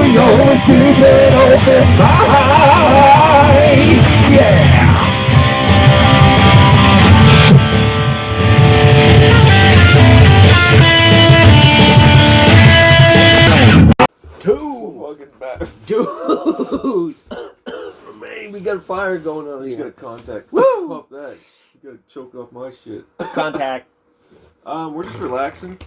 we always keep it open tight. Yeah. Dude, man, we got a fire going on Just here. got a contact. Woo! Pop that. You gotta choke off my shit. Contact. We're just relaxing.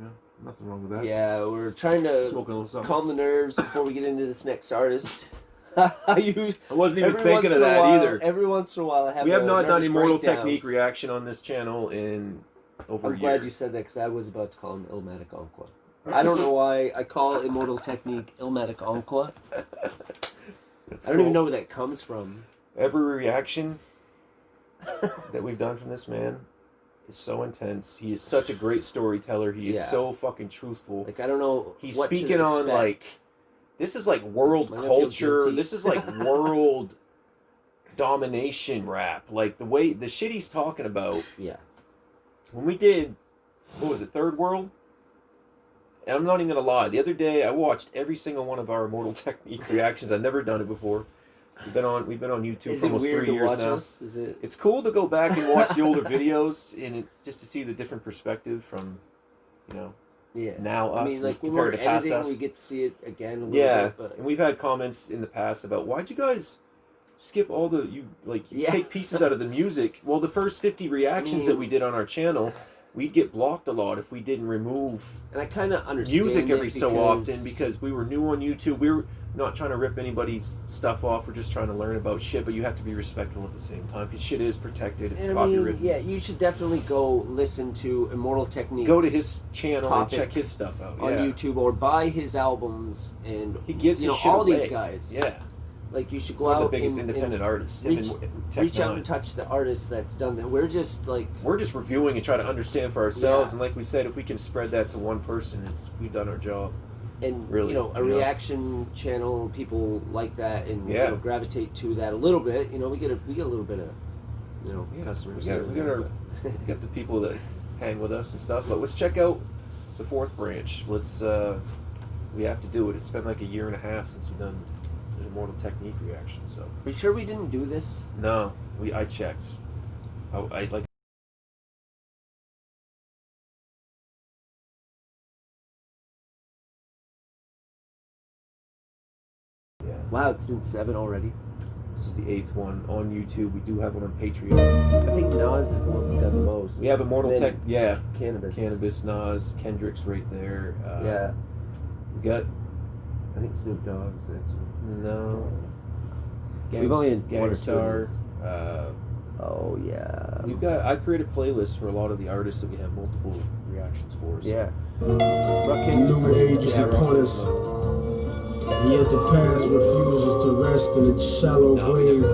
Yeah, nothing wrong with that. Yeah, we're trying to Smoking a little something. calm the nerves before we get into this next artist. I wasn't even thinking of that either. Every once in a while, I have. We have not done nervous Immortal breakdown. Technique reaction on this channel in over a year. I'm glad you said that because I was about to call him Illmatic Onqua. I don't know why I call Immortal Technique Illmatic Onqua. I don't even know where that comes from. Every reaction that we've done from this man is so intense. He is such a great storyteller. He is so fucking truthful. Like, I don't know. He's what speaking to on expect. like, this is like world Am I gonna feel culture. guilty? This is like world domination rap. Like the shit he's talking about. Yeah. When we did, what was it, Third World? And I'm not even gonna lie. The other day, I watched every single one of our Immortal Technique reactions. I've never done it before. We've been on YouTube for almost 3 years now. It's cool to go back and watch the older videos and just to see the different perspective from, now us. I mean, like when compared we're to past editing, us. we get to see it again a little bit. But And we've had comments in the past about why'd you guys skip all the you take pieces out of the music. Well, the first 50 reactions that we did on our channel, we'd get blocked a lot if we didn't remove and I kind of understand music every so often because we were new on YouTube. We were not trying to rip anybody's stuff off. We're just trying to learn about shit, but you have to be respectful at the same time because shit is protected. It's copyrighted. Yeah, you should definitely go listen to Immortal Technique. Go to his channel and check his stuff out on YouTube or buy his albums and he gives his shit all away. These guys. Yeah. Like you should go Some out of the biggest and independent artists. Reach out and touch the artist that's done that. We're just reviewing and try to understand for ourselves. Yeah. And like we said, if we can spread that to one person, we've done our job. And really, a reaction channel, people like that and gravitate to that a little bit. We get a little bit of customers. We got the people that hang with us and stuff. But let's check out the fourth branch. Let's we have to do it. It's been like a year and a half since we've done an Immortal Technique reaction. So are you sure we didn't do this? No, I checked. I like. Wow, it's been 7 already. This is the 8th one on YouTube. We do have one on Patreon. I think Nas is the one who got the most. We have Immortal Tech. Yeah. Cannabis, Nas, Kendrick's right there. We got. I think Snoop Dogg's next one. No. We've only had Gangstar. Oh yeah. I created playlists for a lot of the artists that we have multiple reactions for. So. Yeah. New age is upon us. And yet the past refuses to rest in its shallow grave.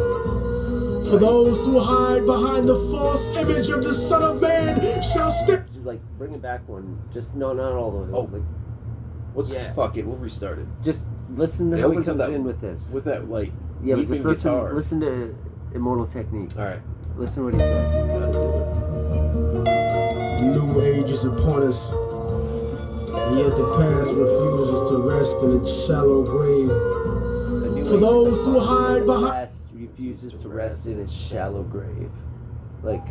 For those who hide behind the false image of the Son of Man shall step. Like, bring it back one. Just not all the way. Oh, like, fuck it. We'll restart it. Just listen to how he comes in with this. With that, like, yeah, but just guitar. Listen to Immortal Technique. All right. Listen to what he says. Gotta do it. New age is upon us. And yet the past refuses to rest in its shallow grave. For those who hide behind. The past refuses to rest in its shallow grave. Like,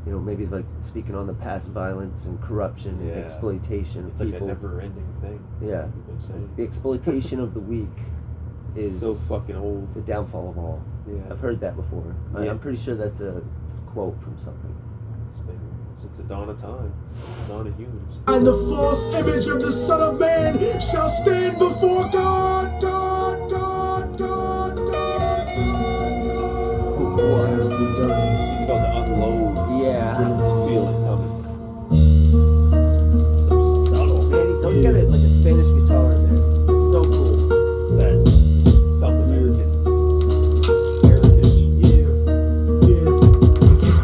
maybe like speaking on the past violence and corruption and exploitation it's of like people. a never-ending thing. Yeah. We've been saying. The exploitation of the weak is so fucking old. The downfall of all. Yeah. I've heard that before. Yeah. I'm pretty sure that's a quote from something. It's been since the dawn of time, the dawn of humans. And the false image of the Son of Man shall stand before God. War has begun. He's about to unload. Yeah. Feel it coming. So subtle. Man, he's always got like a Spanish guitar in there. It's so cool. It's that South American heritage. Yeah.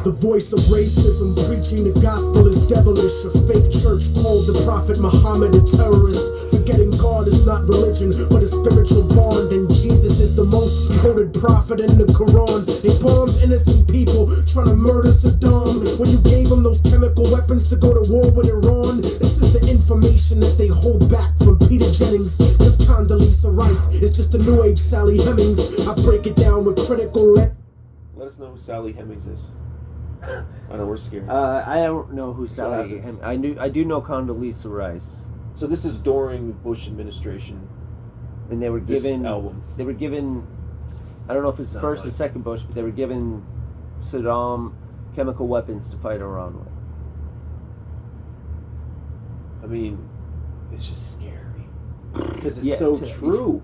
The voice of racism preaching the gospel is devilish. A fake church called the Prophet Muhammad a terrorist. Forgetting God is not religion, but a spiritual bond. And Jesus is the most quoted prophet in the Quran. They bombed innocent people trying to murder Saddam. When you gave them those chemical weapons to go to war with Iran. This is the information that they hold back from Peter Jennings. This Sally Hemings. I break it down with critical. Let us know who Sally Hemings is. I know we're scared. I don't know who Sally. happens? I do know Condoleezza Rice, So this is during the Bush administration. and they were This given. album. They were given. I don't know if it's Sounds first or like- second Bush, but they were given Saddam chemical weapons to fight Iran with. I mean, it's just scary because it's Yeah, so to- true.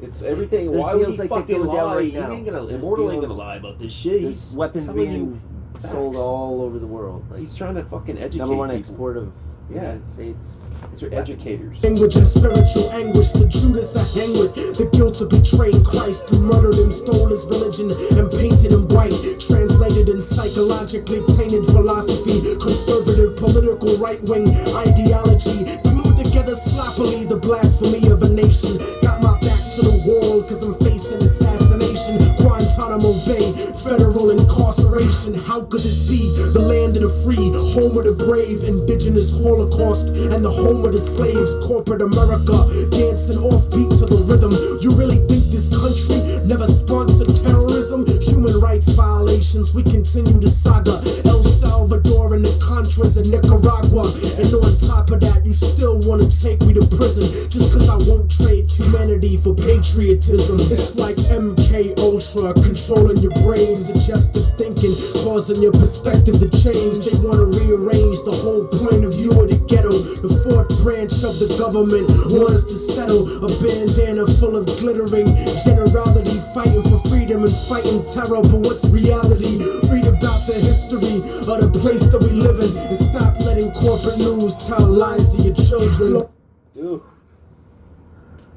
It's everything. There's Why would deals he like that fucking going down lie? right He now. ain't gonna. There's Immortal ain't gonna deals- lie about this shit. There's He's weapons telling being you sold facts. all over the world. Like, He's trying to fucking educate number one people. export of the Yeah. United States. These are weapons. educators. Language and spiritual anguish, the Judas I hang with, the guilt of betraying Christ, who murdered him, stole his religion, and painted him white, translated in psychologically tainted philosophy, conservative political right-wing ideology, glued together sloppily the blasphemy of a nation, got my back to the wall cause I'm facing assassination, Guantanamo Bay, federal incarceration, how could this be? The land of the free, home of the brave, indigenous Holocaust, and the home of the slaves, corporate America, dancing offbeat to the rhythm. You really think this country never sponsored terrorism? Human rights violations, we continue the saga. El Salvador and the Contras in Nicaragua. And on top of that, you still want to take me to prison just cause I won't trade humanity for patriotism. It's like MK Ultra, controlling your brain, suggestive thinking, causing your perspective to change. They want to rearrange the whole point of view of the ghetto. The fourth branch of the government wants to settle a bandana full of glittering generality, fighting for freedom and fighting terror. But what's reality? Read about the history of the place that we live in and stop letting corporate news tell lies to your children. Dude.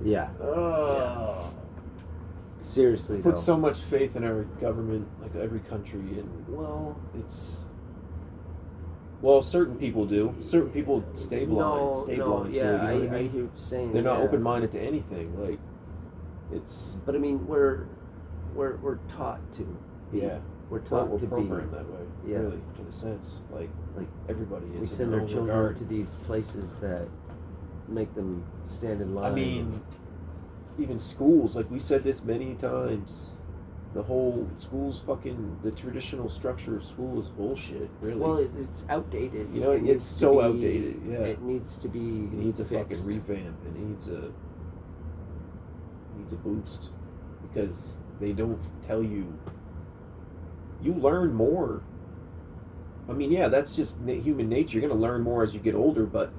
Yeah. Oh. Seriously, Put though. so much faith in our government, like every country, and Well, it's. Well, certain people do. Certain people stay blind. Stay blind to it. You know I what I hear mean? what you're saying. They're not yeah. open-minded to anything. Like, it's But I mean, we're taught to be. yeah. We're Well, taught we're to programmed be. that way. Yeah. Really, in a sense, like everybody is. We in send their our own children regard. to these places that make them stand in line. I mean, even schools, like we said this many times, the whole school's fucking, the traditional structure of school is bullshit, really. well, it's outdated. You know, It it's needs to so be- outdated, yeah. It needs to be. It needs a fixed. fucking revamp. It needs a boost, because they don't tell you. You learn more. I mean, yeah, that's just human nature. You're gonna learn more as you get older, but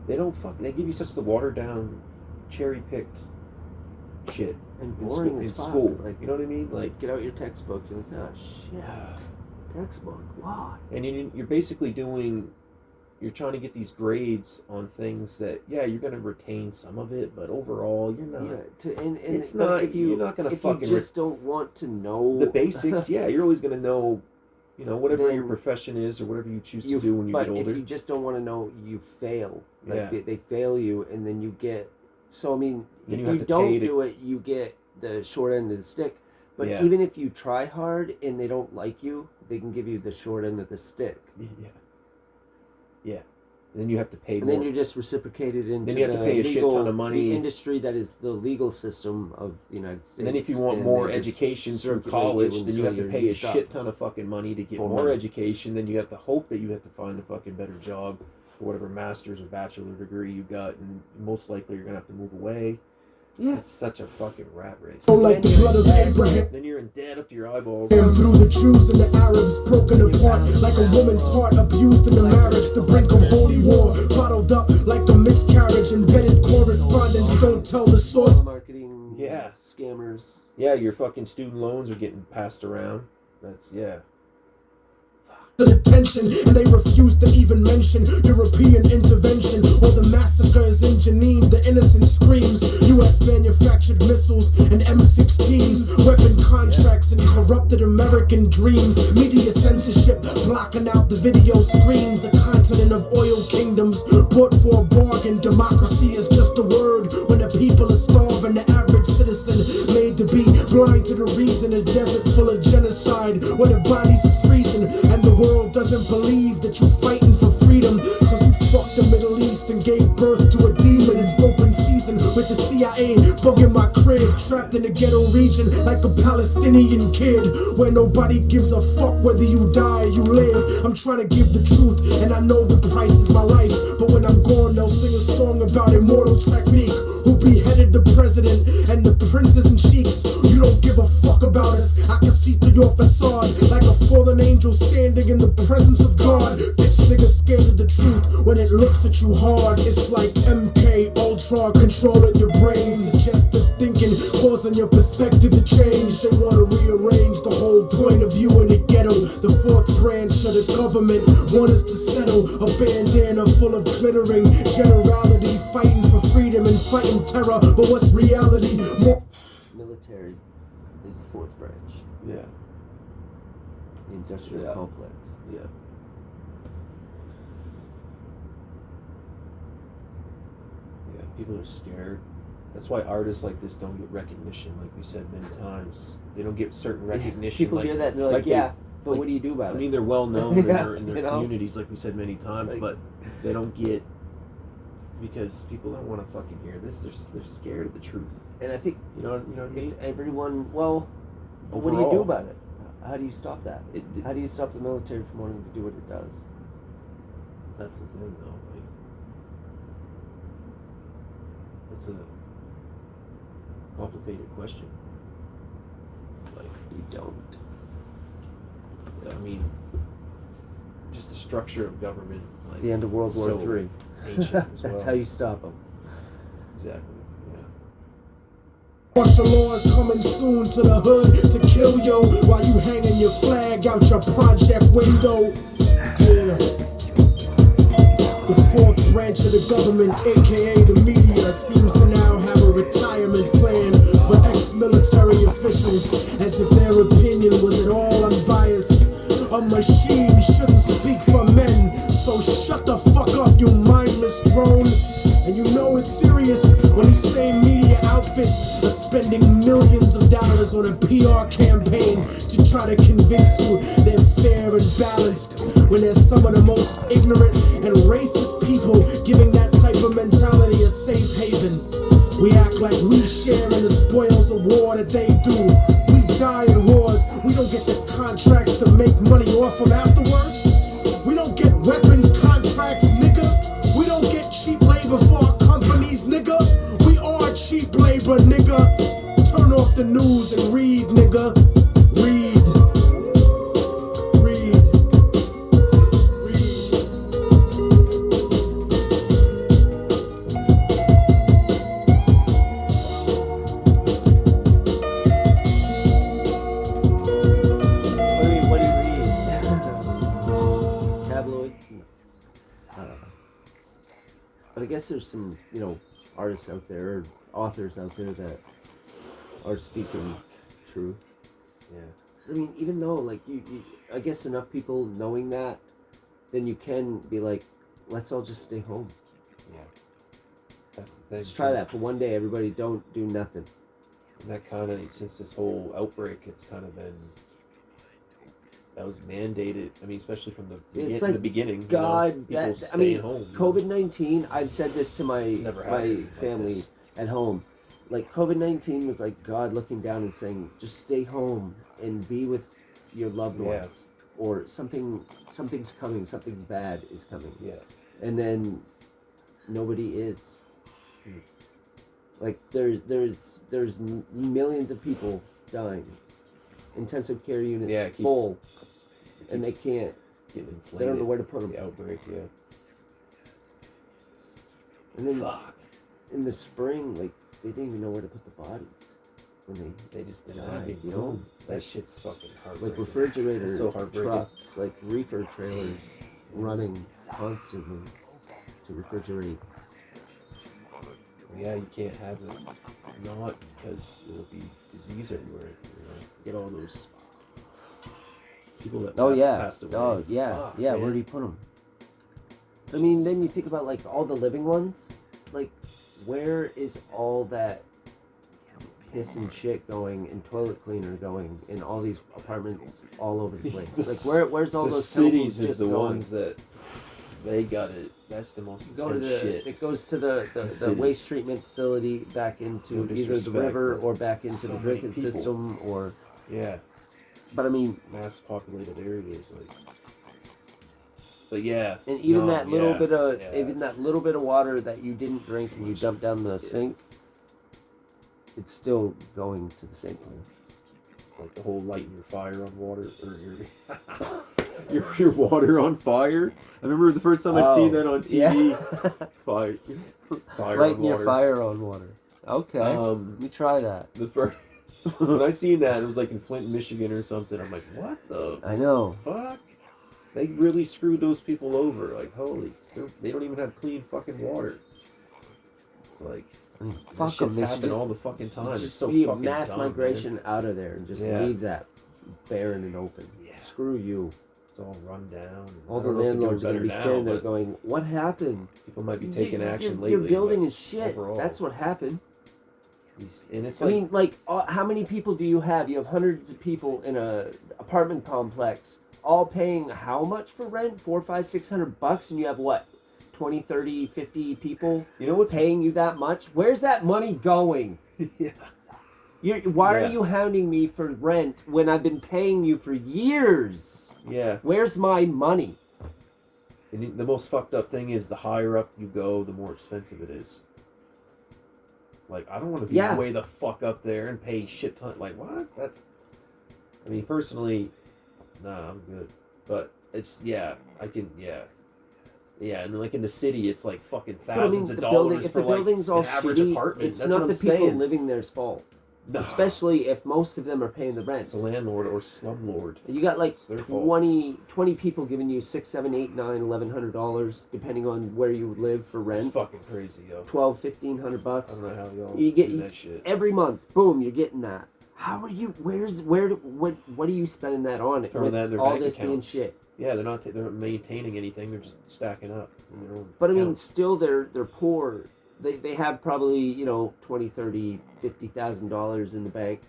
they don't they give you such the watered down, cherry picked shit And in boring school. as In fuck. school, Like, you know what I mean? Like, get out your textbook. You're like, oh shit, textbook. Why? and you're basically you're trying to get these grades on things that, yeah, you're gonna retain some of it, but overall, you're not. Yeah, and It's but not- If you, you're not gonna if fucking you just don't want to know The basics, yeah, you're always gonna know, whatever your Then profession is or whatever you choose to do when you but get older. if you just don't want to know, you fail. Like Yeah. they fail you, and then you get. So I mean, Then you if have you to don't pay to- do it, you get the short end of the stick. But Yeah. even if you try hard and they don't like you, they can give you the short end of the stick, Yeah. Then you have to pay and more. then you're just reciprocated into Then you have to the pay a shit legal, ton of money. The industry that is the legal system of the United States. And then if you want and more they just education through circulate college, you then you until have to you're pay a used up. shit ton of fucking money to get For more money. education. Then you have to hope that you have to find a fucking better job for whatever master's or bachelor degree you got, and most likely you're gonna have to move away. Yeah. It's such a fucking rat race. Oh, like the blood of Abraham. Then you're in debt up to your eyeballs. Through the Jews and the Arabs, broken apart like a woman's heart, abused in the marriage, the brink of holy war, bottled up like a miscarriage, embedded correspondence, don't tell the source. Marketing. Yeah. Scammers. Yeah, your fucking student loans are getting passed around. That's, yeah. The detention, and they refuse to even mention European intervention or the massacres in Jenin. The innocent screams, U.S. manufactured missiles and M16s, weapon contracts and corrupted American dreams. Media censorship blocking out the video screens. A continent of oil kingdoms bought for a bargain. Democracy is just a word when the people are starving. The average citizen made to be blind to the reason. A desert full of genocide where the bodies are freezing and the world doesn't believe that you're fighting for freedom, cause you fucked the Middle East and gave birth to a demon. It's open season with the CIA bugging my crib. live trapped in a ghetto region like a Palestinian kid, where nobody gives a fuck whether you die or you live. I'm trying to give the truth, and I know the price is my life, but when I'm gone, they'll sing a song about Immortal Technique, who beheaded the president and the princes and sheiks. You don't give a fuck about us. I can see through your facade like a fallen angel standing in the presence of God. Bitch niggas scared of the truth when it looks at you hard. It's like MK Ultra controlling your brain, suggestive thinking causing your perspective to change. They want to rearrange the whole point of view in the ghetto. The fourth branch of the government want us to settle a bandana full of glittering generality, fighting for freedom and fighting terror. But what's reality? Military is the fourth branch. Yeah. The industrial complex. Yeah. Yeah, people are scared. That's why artists like this don't get recognition, like we said many times. They don't get certain recognition. People like, hear that and they're like, but like, what do you do about it? I mean, they're well known in their know? communities, like we said many times, Like, but they don't get, because people don't want to fucking hear this. They're scared of the truth. And I think You know what I mean? if everyone, well, but what do you do Overall. about it? How do you stop that? How do you stop the military from wanting to do what it does? That's the thing, though. Like, that's a complicated question. Like, You don't. I mean, just the structure of government. Like, The end of World War so III. ancient as That's well. how you stop them. Exactly. Yeah. Martial law is coming soon to the hood to kill yo while you hanging your flag out your project window. Yeah. The fourth branch of the government, aka the media, seems to now have a retirement plan for ex-military officials, as if their opinion was at all unbiased. A machine shouldn't speak for men, so shut the fuck up, you mindless drone. And you know it's serious when these same media outfits are spending millions of dollars on a PR campaign to try to convince you they're fair and balanced, when they're some of the most ignorant and racist people giving that type of mentality a safe haven. We act like we share in the spoils of war that they do. We die in wars. We don't get the contracts to make money off them afterwards. We don't get weapons contracts, nigga. We don't get cheap labor for our companies, nigga. We are cheap labor, nigga. Turn off the news and read, nigga. Read. Read. What do you read? Tabloids? But I guess there's some, artists out there, or authors out there that are speaking truth. Yeah. I mean, even though, like, I guess enough people knowing that, then you can be like, let's all just stay home. Yeah. That's the thing. Let's try that for one day. Everybody don't do nothing. And that kind of, since this whole outbreak, it's kind of been, that was mandated. I mean, especially from the beginning. God, people staying home. COVID-19, I've said this to my never happened like family this. at home. Like, COVID-19 was like God looking down and saying, just stay home and be with your loved ones. Yeah. Or something's coming, something's bad is coming. Yeah. And then nobody is. Like, there's millions of people dying. Intensive care units full. And they can't. Getting inflated. They don't know where to put them. The outbreak, yeah. And then in the spring, like, they didn't even know where to put the bodies when They just died, died, you know? That shit's fucking heartbreaking. Like refrigerator It's so heartbreaking. trucks, like reefer trailers running constantly to refrigerate. Yeah, you can't have it not, because there'll be disease everywhere. Get all those people that passed away. Oh yeah. Fuck, Yeah. man. Where do you put them? I mean, then you think about like all the living ones. Like, where is all that piss and shit going, and toilet cleaner going in all these apartments all over the place? Like, where's all the those cities chemicals is just the going? ones that They got it. That's the most Go to intense the shit. it goes to the city. waste treatment facility back into No either the disrespect, river but or back into so the many drinking people. system or. Yeah, But I mean, mass populated areas like. But yeah, and even no, that little bit of yeah. even that little bit of water that you didn't drink So and you much- dumped down the sink, it's still going to the same place. like the whole lighting your fire on water or your water on fire. I remember the first time I seen that on TV. Yeah. Fire Lighting on your water. fire on water. Okay. Let me try that. The first when I seen that, it was like in Flint, Michigan or something. I'm like, what the I know. fuck? They really screwed those people over. Like, holy, they don't even have clean fucking water. It's like, I mean, this fuck them. shit's They should happen just, all the fucking time. It's just so be a fucking mass dumb, migration man. out of there and just Yeah. leave that barren and open. Yeah. Screw you. It's all run down. All I the don't know if they're doing landlords are going to be better standing now, there but going, what happened? people might be taking action lately. Your building but is shit. overall, That's what happened. and it's I like, mean, like, how many people do you have? You have hundreds of people in a apartment complex, all paying how much for rent? $400, $500, $600, and you have what? 20, 30, 50 people you know what's paying you that much? Where's that money going? yeah. Why Yeah. are you hounding me for rent when I've been paying you for years? Yeah. Where's my money? And the most fucked up thing is the higher up you go, the more expensive it is. Like, I don't want to be Yeah. way the fuck up there and pay shit ton. Like, what? I mean, personally, nah, I'm good. But it's, yeah, I can, yeah. Yeah, and like in the city, it's like fucking thousands of dollars if for the like building's all an average shitty, apartment. it's That's not what the I'm people saying. living there's fault. No. Especially if most of them are paying the rent. It's a landlord or slumlord. You got like It's their fault. 20 people giving you $600, $700, $800, $1,100 depending on where you live for It's rent. fucking crazy, yo. $1,200, I $1,500. don't know how y'all You get do that shit. every month. Boom, you're getting that. How are you? What are you spending that on? Throwing with that in their all bank this being accounts. shit. Yeah, they're not maintaining anything. They're just stacking up. In their own But I mean, accounts. still, they're poor. They have probably $20,000, $30,000, $50,000 in the bank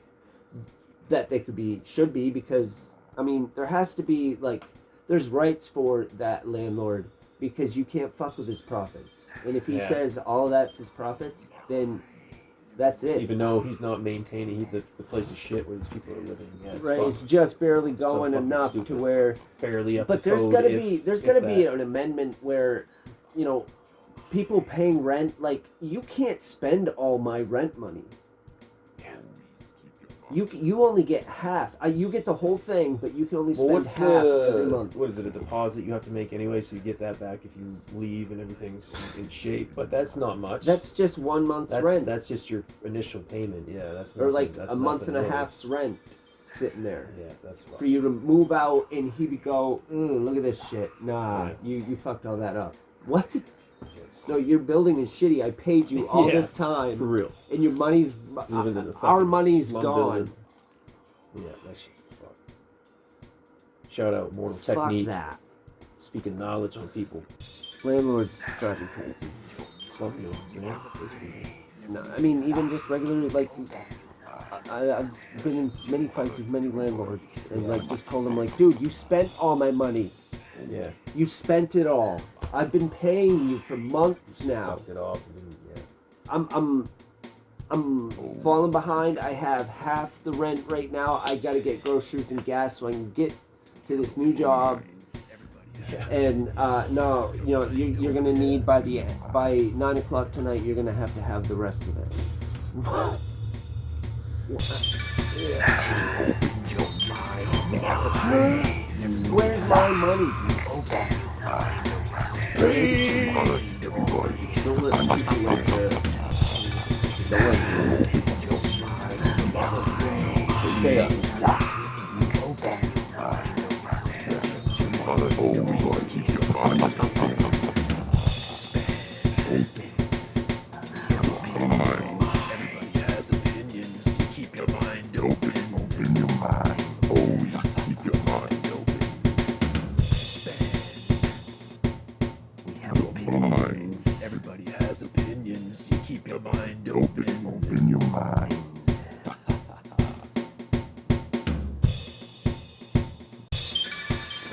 that they should be because I mean there has to be like there's rights for that landlord because you can't fuck with his profits. And if he Yeah. says all that's his profits, then that's it. Even though he's not maintaining, the place is shit where these people are living. Yeah, it's Right, fucked. it's just barely It's so going fucking enough stupid. to where. Barely up. But to there's code gotta if- be if an amendment where, people paying rent, like you can't spend all my rent money. You only get half. You get the whole thing, but you can only Well, spend what's half every month. what is it? A deposit you have to make anyway, so you get that back if you leave and everything's in shape. But that's not much. That's just 1 month's rent, That's just your initial payment. Yeah, that's or nothing, like that's a month nothing and a really. half's rent sitting there. Yeah, that's fucked. For you to move out and he would go, look at this shit. Nah, Yeah. you fucked all that up. What? No, your building is shitty. I paid you all Yeah, this time, for real. and your money's Living in a our fucking money's slum gone. building. Yeah, that shit's fucked. Shout out Immortal Fuck Technique. that. Speaking knowledge on people. Landlords drive me crazy. Slum buildings, man. No, I mean even just regular like. I've been in many fights with many landlords, and like just told them like, dude, you spent all my money. Yeah. You spent it all. I've been paying you for months now. Fucked it off. And, yeah. I'm falling behind. I have half the rent right now. I gotta get groceries and gas so I can get to this new job. And no, you're gonna need by 9 o'clock tonight. You're gonna have to have the rest of it. Where's my money? Don't let people like that. Stay up. Everybody has opinions. Keep your mind open. Open your mind. Always keep your mind open. We have opinions. Everybody has opinions. You keep your mind open. Open your mind.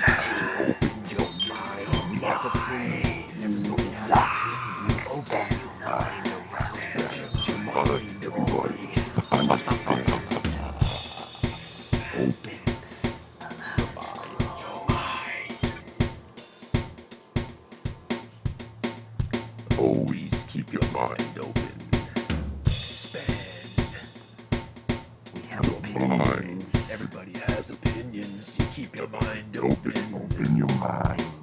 Have to open your mind. Always keep your mind open. Expand. We have opinions. Everybody has opinions. You keep your mind open. Open your mind.